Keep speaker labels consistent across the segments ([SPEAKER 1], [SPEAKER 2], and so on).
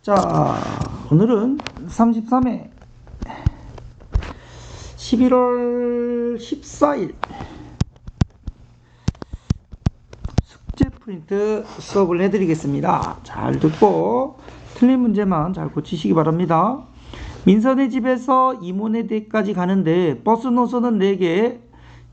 [SPEAKER 1] 자, 오늘은 33회 11월 14일 숙제 프린트 수업을 해드리겠습니다. 잘 듣고 틀린 문제만 잘 고치시기 바랍니다. 민선의 집에서 이모네 댁까지 가는데 버스 노선은 4개,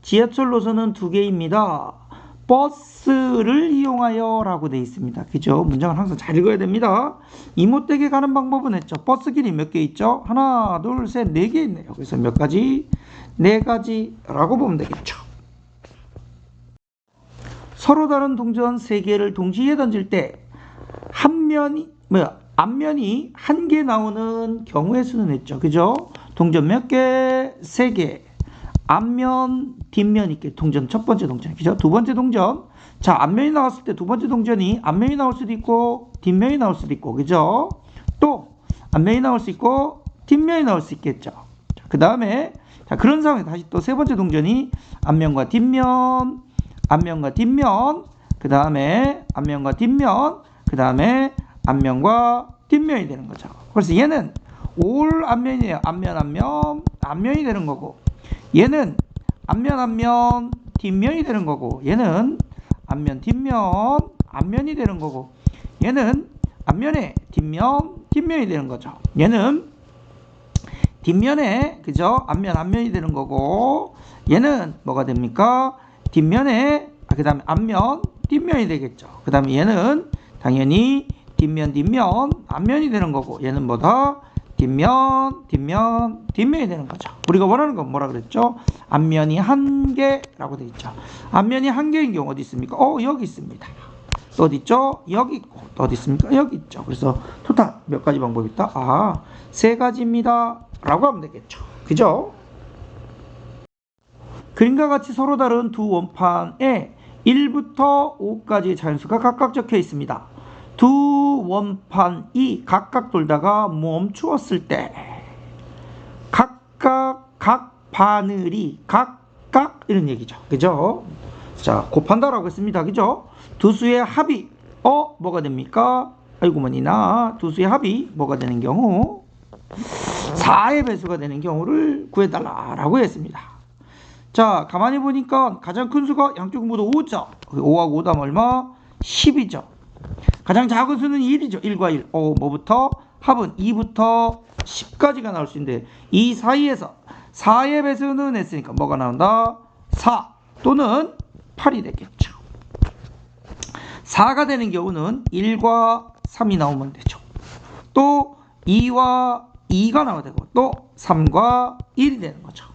[SPEAKER 1] 지하철 노선은 2개입니다. 버스를 이용하여 라고 되어 있습니다. 그죠? 문장을 항상 잘 읽어야 됩니다. 이모 댁에 가는 방법은 했죠. 버스 길이 몇 개 있죠? 하나, 둘, 셋, 4개 있네요. 그래서 몇 가지? 4가지 라고 보면 되겠죠. 서로 다른 동전 3개를 동시에 던질 때 앞면이 1개 나오는 경우의 수는 했죠. 그죠? 동전 몇 개? 3개. 앞면, 뒷면 있게 동전 첫 번째 동전. 그죠? 두 번째 동전. 자, 앞면이 나왔을 때 두 번째 동전이 앞면이 나올 수도 있고 뒷면이 나올 수도 있고. 그죠? 또 앞면이 나올 수 있고 뒷면이 나올 수 있겠죠. 그 다음에 자, 그런 상황에 다시 또 세 번째 동전이 앞면과 뒷면, 앞면과 뒷면, 그 다음에 앞면과 뒷면, 그 다음에 앞면과 뒷면이 되는 거죠. 그래서 얘는 올 앞면이에요. 앞면이 되는 거고, 얘는 앞면, 뒷면이 되는 거고, 얘는 앞면, 뒷면, 앞면이 되는 거고, 얘는 앞면에 뒷면이 되는 거죠. 얘는 뒷면에, 그죠? 앞면이 되는 거고, 얘는 뭐가 됩니까? 뒷면에, 그 다음에 앞면, 뒷면이 되겠죠. 그 다음에 얘는 당연히 뒷면이 앞면이 되는 거고, 얘는 뭐다? 뒷면이 되는 거죠. 우리가 원하는 건 뭐라 그랬죠? 앞면이 1개라고 되어 있죠. 앞면이 1개인 경우 어디 있습니까? 여기 있습니다. 또 어디 있죠? 여기 있고. 또 어디 있습니까? 여기 있죠. 그래서 토탈 몇 가지 방법이 있다? 3가지입니다. 라고 하면 되겠죠. 그죠? 그림과 같이 서로 다른 두 원판에 1부터 5까지의 자연수가 각각 적혀 있습니다. 두 원판이 각각 돌다가 멈추었을 때 각 바늘이 각각 이런 얘기죠. 그죠? 자, 곱한다라고 했습니다. 그죠? 두 수의 합이 뭐가 됩니까? 아이고머니나 두 수의 합이 뭐가 되는 경우 4의 배수가 되는 경우를 구해달라라고 했습니다. 자, 가만히 보니까 가장 큰 수가 양쪽 모두 5죠. 5하고 5다음 얼마? 10이죠. 가장 작은 수는 1이죠. 1과 1. 뭐부터? 합은 2부터 10까지가 나올 수 있는데 이 사이에서 4의 배수는 했으니까 뭐가 나온다? 4 또는 8이 되겠죠. 4가 되는 경우는 1과 3이 나오면 되죠. 또 2와 2가 나와야 되고 또 3과 1이 되는 거죠.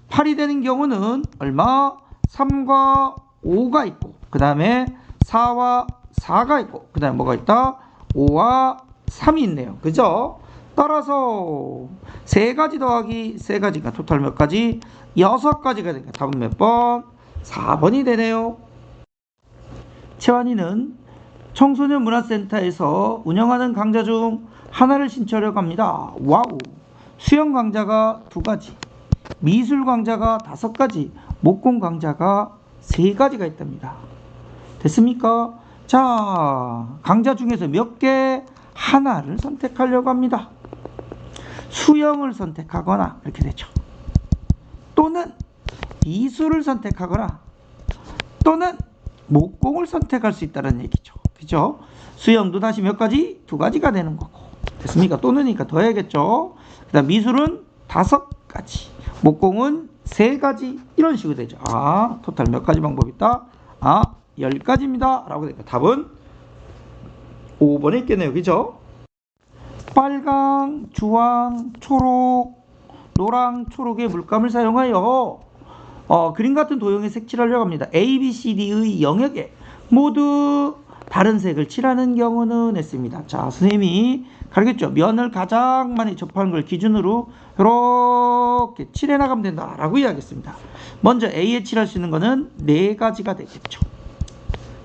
[SPEAKER 1] 8이 되는 경우는 얼마? 3과 5가 있고 그 다음에 4와 4가 있고 그 다음에 뭐가 있다? 5와 3이 있네요. 그죠? 따라서 3가지 더하기 3가지가 토탈 몇 가지? 6가지가 되니까 답은 몇 번? 4번이 되네요. 채환이는 청소년 문화센터에서 운영하는 강좌 중 하나를 신청하려고 합니다. 와우! 수영 강좌가 2가지, 미술 강좌가 5가지, 목공 강좌가 3가지가 있답니다. 됐습니까? 자, 강좌 중에서 몇 개? 하나를 선택하려고 합니다. 수영을 선택하거나 이렇게 되죠. 또는 미술을 선택하거나 또는 목공을 선택할 수 있다는 얘기죠. 그죠? 수영도 다시 몇 가지? 2가지가 되는 거고. 됐습니까? 또는이니까 더 해야겠죠. 그 다음 미술은 5가지, 목공은 3가지 이런 식으로 되죠. 토탈 몇 가지 방법이 있다? 10가지입니다. 라고 되니까 답은 5번에 있겠네요. 그죠? 빨강, 주황, 초록, 노랑, 초록의 물감을 사용하여 그림 같은 도형에 색칠하려고 합니다. A, B, C, D의 영역에 모두 다른 색을 칠하는 경우는 했습니다. 자, 선생님이 가르쳤죠. 면을 가장 많이 접하는 걸 기준으로 이렇게 칠해 나가면 된다라고 이야기했습니다. 먼저 A에 칠할 수 있는 거는 4가지가 되겠죠.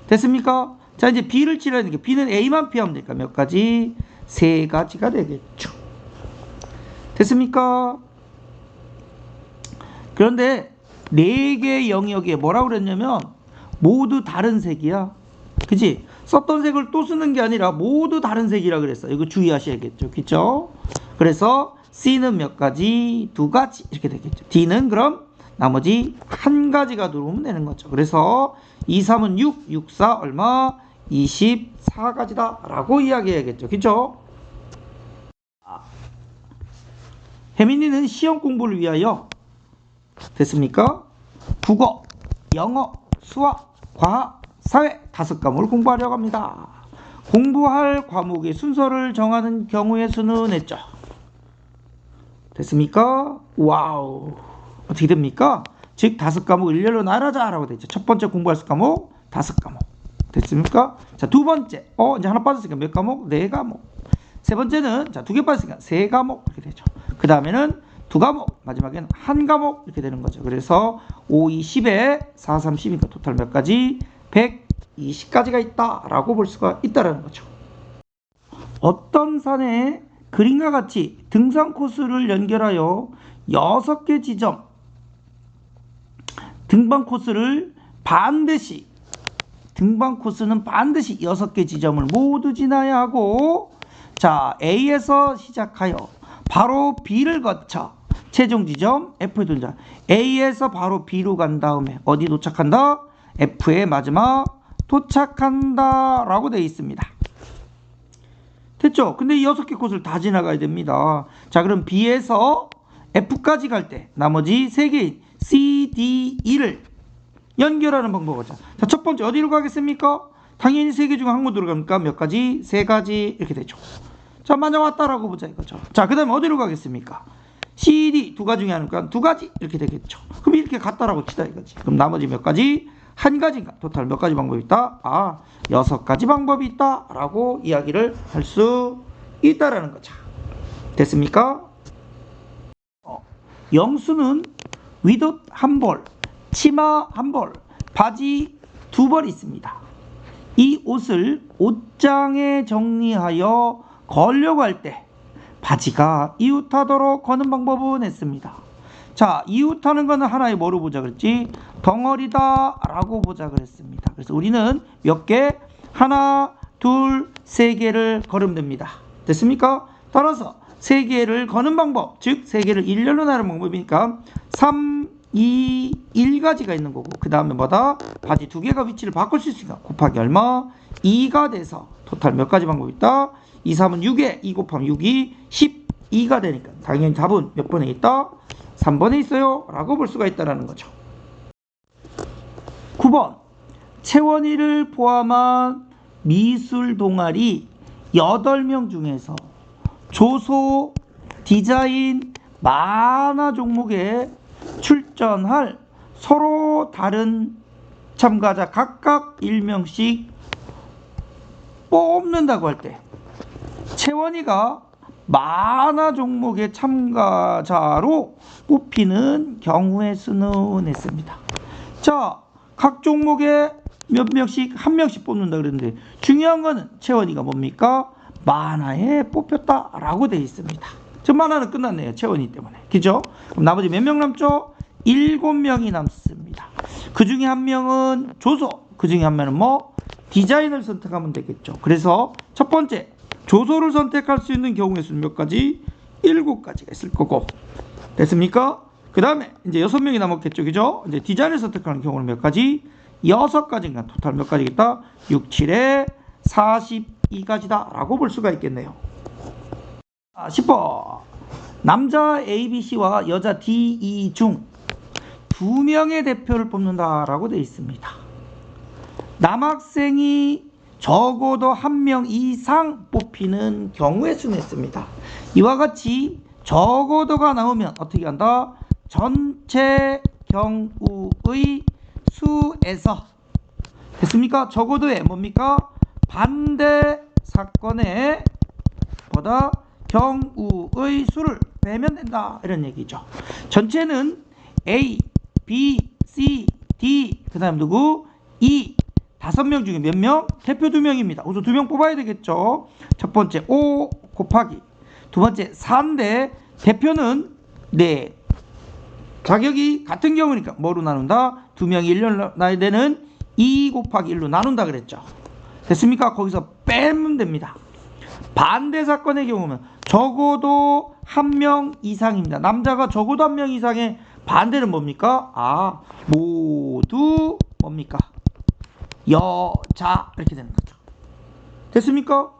[SPEAKER 1] 됐습니까? 자, 이제 B를 칠해야 되니까 B는 A만 피하면 되니까 몇 가지? 3가지가 되겠죠. 됐습니까? 그런데 4개의 영역에 뭐라고 그랬냐면 모두 다른 색이야. 그치? 썼던 색을 또 쓰는 게 아니라 모두 다른 색이라 그랬어요. 이거 주의하셔야겠죠. 그쵸? 그래서 C는 몇 가지? 2가지 이렇게 되겠죠. D는 그럼 나머지 1가지가 들어오면 되는 거죠. 그래서 2, 3은 6, 6, 4 얼마? 24가지다 라고 이야기해야겠죠. 그쵸? 혜민이는 시험 공부를 위하여 됐습니까? 국어, 영어, 수학, 과학, 사회 5과목을 공부하려고 합니다. 공부할 과목의 순서를 정하는 경우의 수는 했죠. 됐습니까? 와우. 어떻게 됩니까? 즉 5과목을 일렬로 나열하자라고 되죠. 첫 번째 공부할 과목 5과목. 됐습니까? 자, 두 번째. 이제 하나 빠졌으니까 몇 과목? 4과목. 세 번째는 자, 2개 빠졌으니까 3과목 이렇게 되죠. 그 다음에는 2과목, 마지막에는 1과목 이렇게 되는 거죠. 그래서 5, 2, 10에 4, 3, 10이니까 토탈 몇 가지? 120가지가 있다라고 볼 수가 있다라는 거죠. 어떤 산에 그림과 같이 등산 코스를 연결하여 6개 지점 등반 코스는 반드시 6개 지점을 모두 지나야 하고, 자, A에서 시작하여 바로 B를 거쳐 최종 지점 F에 도착. A에서 바로 B로 간 다음에 어디 도착한다? F의 마지막 도착한다 라고 되어 있습니다. 됐죠? 근데 이 6개 코스를 다 지나가야 됩니다. 자, 그럼 B에서 F까지 갈 때 나머지 3개인 C, D, E를 연결하는 방법을 하자. 자, 첫 번째 어디로 가겠습니까? 당연히 3개 중에 한 군데로 가니까 몇 가지? 3가지 이렇게 되죠. 자, 만약 왔다라고 보자 이거죠. 자, 그 다음에 어디로 가겠습니까? C, D 2가지 중에 하니까 2가지 이렇게 되겠죠. 그럼 이렇게 갔다라고 치다 이거지. 그럼 나머지 몇 가지? 1가지인가? 토탈 몇 가지 방법이 있다? 6가지 방법이 있다 라고 이야기를 할 수 있다라는 거죠. 됐습니까? 영수는 윗옷 1벌, 치마 1벌, 바지 2벌 있습니다. 이 옷을 옷장에 정리하여 걸려고 할 때 바지가 이웃하도록 거는 방법은 했습니다. 자, 이웃하는 거는 하나의 뭐로 보자 그랬지? 덩어리다 라고 보자 그랬습니다. 그래서 우리는 몇 개? 하나, 둘, 3개를 걸으면 됩니다. 됐습니까? 따라서 3개를 거는 방법, 즉 3개를 일렬로 나누는 방법이니까 3, 2, 1가지가 있는 거고, 그 다음에 뭐다? 바지 2개가 위치를 바꿀 수 있으니까 곱하기 얼마? 2가 돼서 토탈 몇 가지 방법이 있다? 2, 3은 6에 2 곱하면 6이 12가 되니까 당연히 답은 몇 번에 있다? 3번에 있어요 라고 볼 수가 있다는 거죠. 9번 채원이를 포함한 미술 동아리 8명 중에서 조소, 디자인, 만화 종목에 출전할 서로 다른 참가자 각각 1명씩 뽑는다고 할 때 채원이가 만화 종목의 참가자로 뽑히는 경우의 수는 했습니다. 자, 각 종목에 몇 명씩 한 명씩 뽑는다 그랬는데 중요한 거는 채원이가 뭡니까? 만화에 뽑혔다라고 되어 있습니다. 저 만화는 끝났네요. 채원이 때문에. 그죠? 그럼 나머지 몇 명 남죠? 7명이 남습니다. 그 중에 한 명은 조소, 그 중에 한 명은 뭐? 디자인을 선택하면 되겠죠. 그래서 첫 번째 조소를 선택할 수 있는 경우의 수는 몇 가지? 7가지가 있을 거고. 됐습니까? 그 다음에 이제 6명이 남았겠죠. 그죠? 이제 디자인을 선택하는 경우는 몇 가지? 6가지인가? 토탈 몇 가지겠다? 6, 7에 42가지다 라고 볼 수가 있겠네요. 10번 남자 ABC와 여자 DE 중 2명의 대표를 뽑는다라고 되어 있습니다. 남학생이 적어도 1명 이상 뽑히는 경우의 수는 있습니다. 이와 같이 적어도가 나오면 어떻게 한다? 전체 경우의 수에서 됐습니까? 적어도의 뭡니까? 반대 사건의 보다 경우의 수를 빼면 된다 이런 얘기죠. 전체는 A, B, C, D 그 다음 누구? E 5명 중에 몇 명? 대표 2명입니다. 우선 2명 뽑아야 되겠죠. 첫 번째 5 곱하기 두 번째 4인데 대표는 네 자격이 같은 경우니까 뭐로 나눈다? 2명이 1로 나야 되는 2 곱하기 1로 나눈다 그랬죠. 됐습니까? 거기서 빼면 됩니다. 반대 사건의 경우는 적어도 한 명 이상입니다. 남자가 적어도 한 명 이상의 반대는 뭡니까? 모두 뭡니까? 여자 이렇게 되는 거죠. 됐습니까?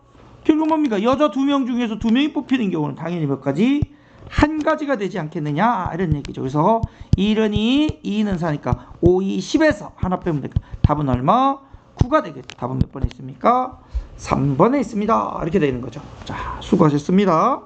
[SPEAKER 1] 결국 뭡니까? 여자 2명 중에서 2명이 뽑히는 경우는 당연히 몇 가지? 한 가지가 되지 않겠느냐 이런 얘기죠. 그래서 1은 2, 2는 4니까 5, 2, 10에서 하나 빼면 되니까 답은 얼마? 9가 되겠죠. 답은 몇 번에 있습니까? 3번에 있습니다. 이렇게 되는 거죠. 자, 수고하셨습니다.